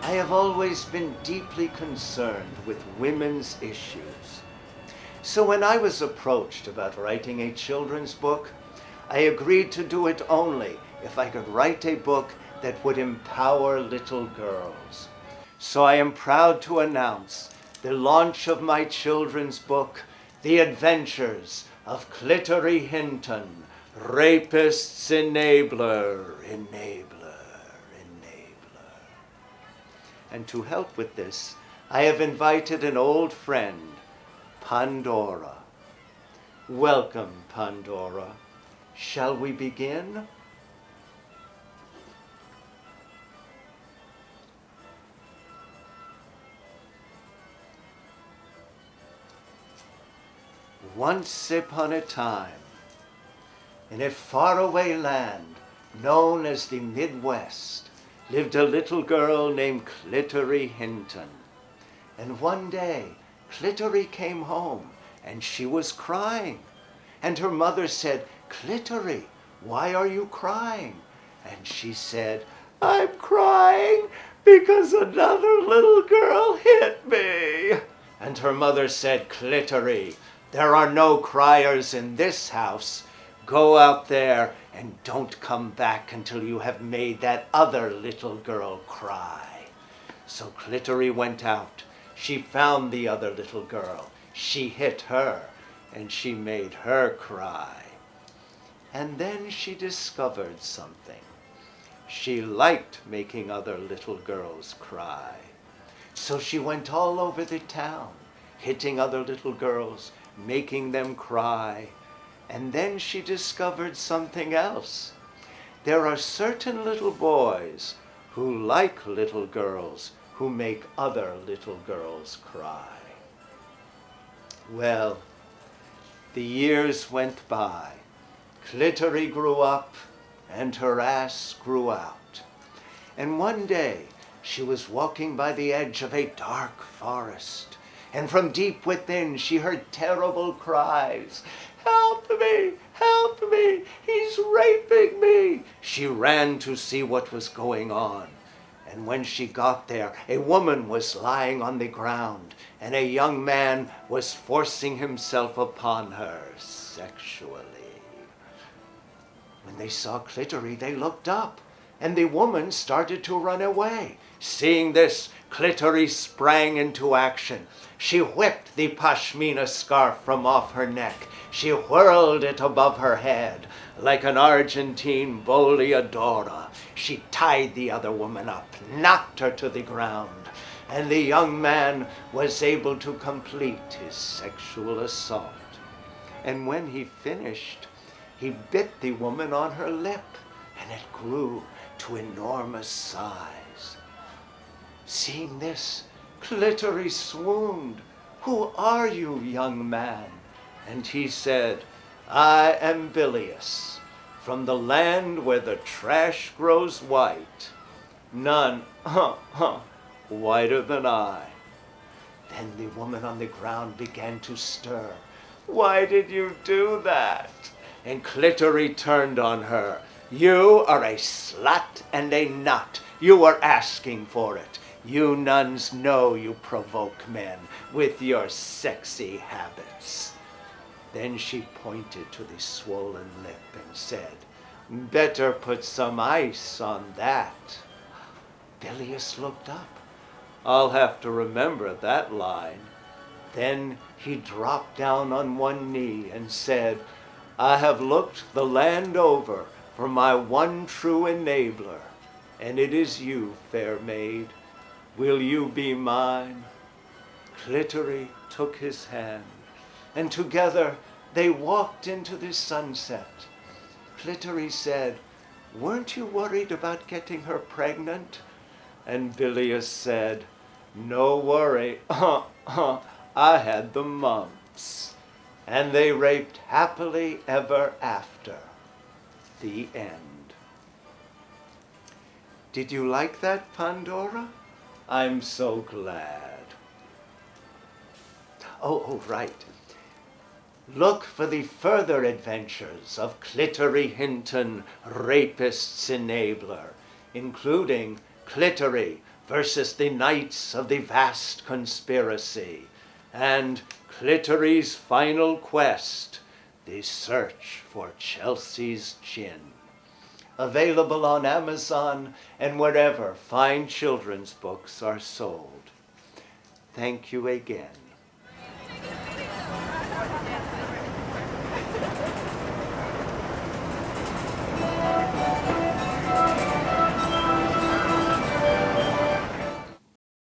I have always been deeply concerned with women's issues. So when I was approached about writing a children's book, I agreed to do it only if I could write a book that would empower little girls. So I am proud to announce the launch of my children's book, The Adventures of Clitory Hinton, Rapist's Enabler. And to help with this, I have invited an old friend, Pandora. Welcome, Pandora. Shall we begin? Once upon a time, in a faraway land known as the Midwest, lived a little girl named Clitory Hinton. And one day, Clitory came home, and she was crying. And her mother said, "Clitory, why are you crying?" And she said, "I'm crying because another little girl hit me." And her mother said, "Clitory, there are no criers in this house. Go out there and don't come back until you have made that other little girl cry." So Clitory went out. She found the other little girl. She hit her, and she made her cry. And then she discovered something. She liked making other little girls cry. So she went all over the town, hitting other little girls, making them cry. And then she discovered something else. There are certain little boys who like little girls who make other little girls cry. Well, the years went by. Clitory grew up and her ass grew out. And one day she was walking by the edge of a dark forest. And from deep within she heard terrible cries. "Help me! Help me! He's raping me!" She ran to see what was going on. And when she got there, a woman was lying on the ground, and a young man was forcing himself upon her sexually. When they saw Clitory, they looked up, and the woman started to run away. Seeing this, Clitory sprang into action. She whipped the pashmina scarf from off her neck. She whirled it above her head like an Argentine boleadora. She tied the other woman up, knocked her to the ground, and the young man was able to complete his sexual assault. And when he finished, he bit the woman on her lip, and it grew to enormous size. Seeing this, Clitory swooned. "Who are you, young man?" And he said, "I am Bilious, from the land where the trash grows white. None, whiter than I." Then the woman on the ground began to stir. "Why did you do that?" And Clitory turned on her. "You are a slut and a nut. You are asking for it. You nuns know you provoke men with your sexy habits." Then she pointed to the swollen lip and said, "Better put some ice on that." Bilious looked up. "I'll have to remember that line." Then he dropped down on one knee and said, "I have looked the land over for my one true enabler, and it is you, fair maid. Will you be mine?" Clitory took his hand, and together they walked into the sunset. Clitory said, "Weren't you worried about getting her pregnant?" And Bilious said, "No worry, I had the mumps." And they raped happily ever after. The end. Did you like that, Pandora? I'm so glad. Oh, right. Look for the further adventures of Clitory Hinton, Rapist's Enabler, including Clitory, versus the knights of the vast conspiracy, and Clitory's final quest, the search for Chelsea's chin. Available on Amazon and wherever fine children's books are sold. Thank you again.